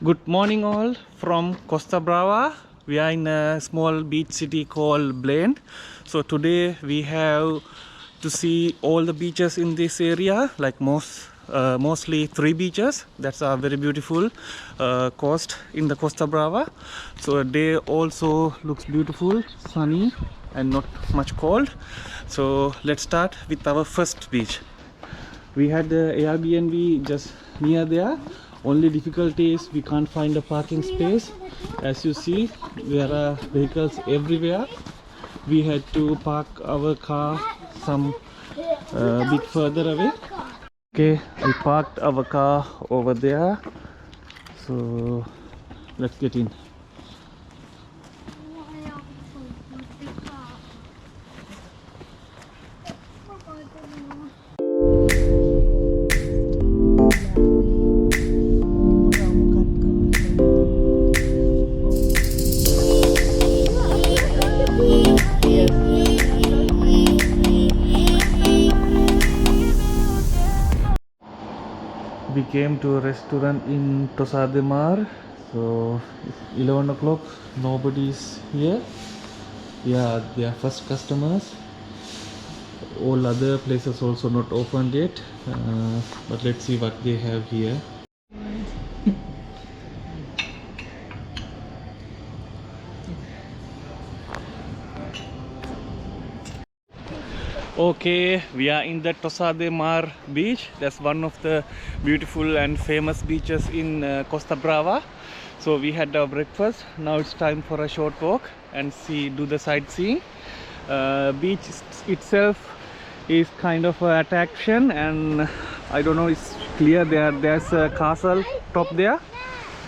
Good morning all from Costa Brava. We are in a small beach city called Blaine. So today we have to see all the beaches in this area, like mostly 3 beaches. That's a very beautiful coast in the Costa Brava. So day also looks beautiful, sunny and not much cold. So let's start with our first beach. We had the Airbnb just near there. Only difficulty is we can't find a parking space. As you see, there are vehicles everywhere. We had to park our car some bit further away. Okay, we parked our car over there. So let's get in. We came to a restaurant in Tossa de Mar. So it's 11 o'clock, nobody's here. Yeah, they are first customers. All other places also not opened yet, but let's see what they have here. Okay, we are in the Tossa de Mar beach. That's one of the beautiful and famous beaches in Costa Brava. So we had our breakfast. Now it's time for a short walk and do the sightseeing. Beach itself is kind of an attraction, and I don't know, it's clear there's a castle top there.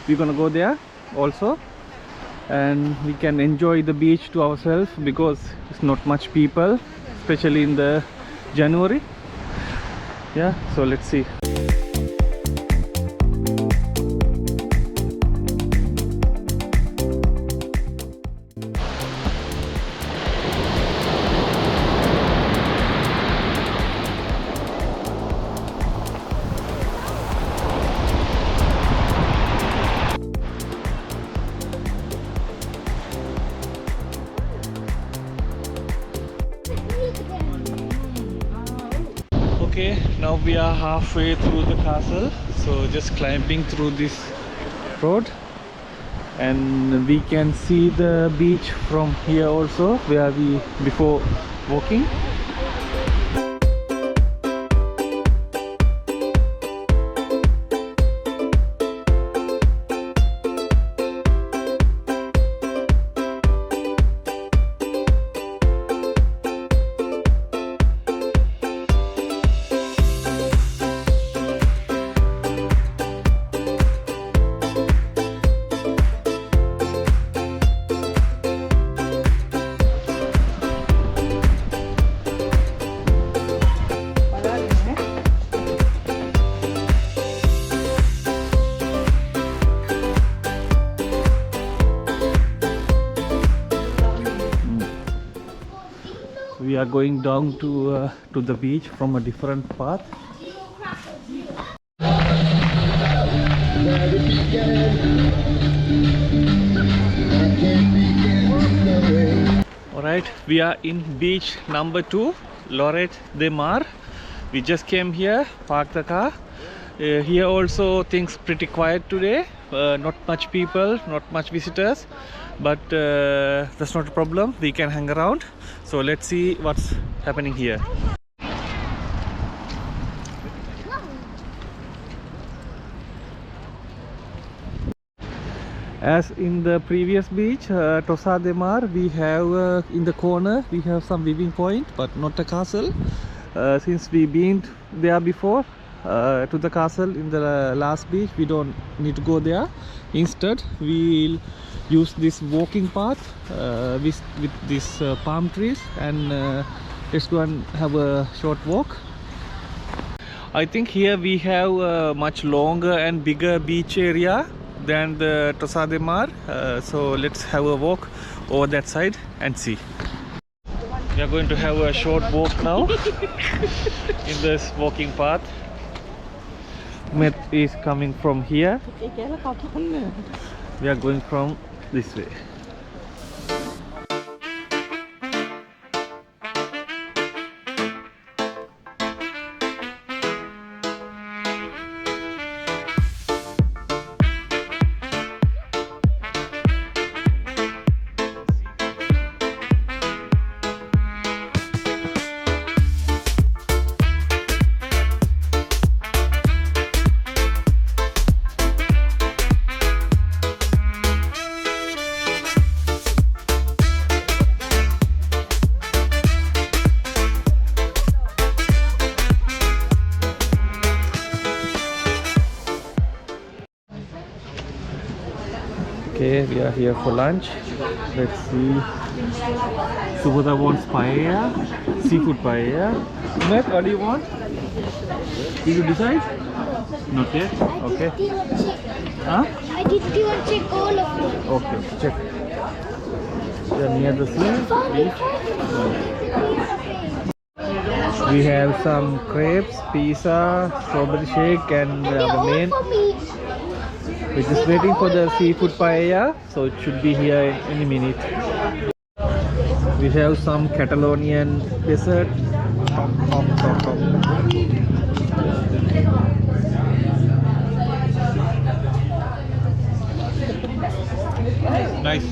We're gonna go there also, and we can enjoy the beach to ourselves because it's not much people, especially in the January. Yeah, so let's see. Okay, now we are halfway through the castle, so just climbing through this road, and we can see the beach from here also, where we before walking. We are going down to the beach from a different path. Alright, we are in beach number 2, Lloret de Mar. We just came here, parked the car. Here also things pretty quiet today. Not much people, not much visitors, but that's not a problem. We can hang around. So let's see what's happening here. As in the previous beach, Tossa de Mar, we have in the corner we have some viewing point, but not a castle. Since we been there before to the castle in the last beach, we don't need to go there. Instead, we'll use this walking path with these palm trees, and let's go and have a short walk. I think here we have a much longer and bigger beach area than the Tossa de Mar, so let's have a walk over that side and see. We are going to have a short walk now in this walking path. Met is coming from here. We are going from this way. Okay, we are here for lunch. Let's see. Subodha wants paella, seafood paella. Matt, what do you want? Did you decide? Not yet. Okay. Huh? I did want to check all of them. Okay, check. We are near the sea. Beach. We have some crepes, pizza, strawberry shake, and the main. We're just waiting for the seafood paella, so it should be here in a minute. We have some Catalonian dessert. Top. Nice.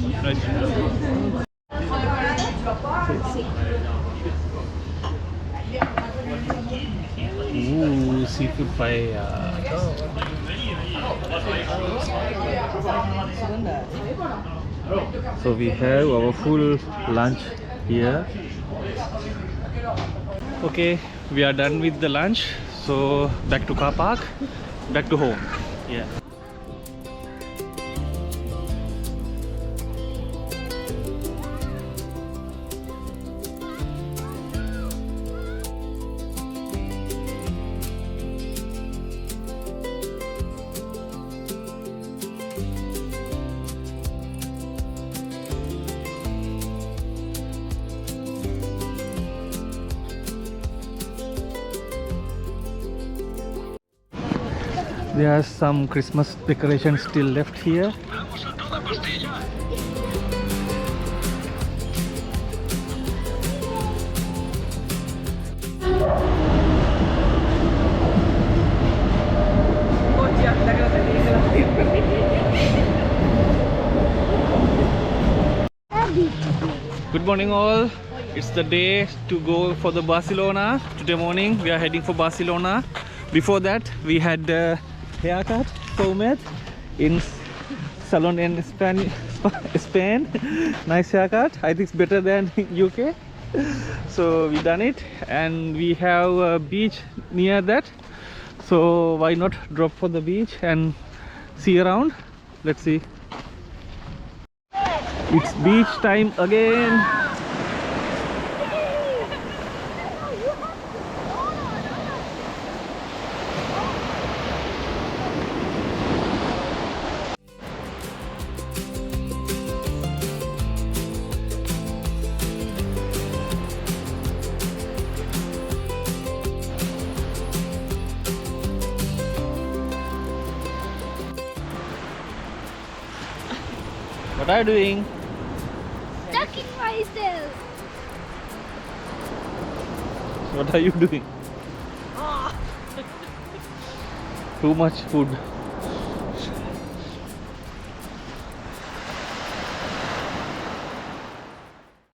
Ooh, seafood paella. So we have our full lunch here. Okay, we are done with the lunch. So back to car park, back to home. Yeah. There are some Christmas decorations still left here. Good morning all. It's the day to go for the Barcelona. Today morning we are heading for Barcelona. Before that we had haircut Somet in salon in Spain. Nice haircut. I think it's better than UK. So we done it, and we have a beach near that. So why not drop for the beach and see around? Let's see. It's beach time again. What are you doing? Ducking myself. What are you doing? Too much food.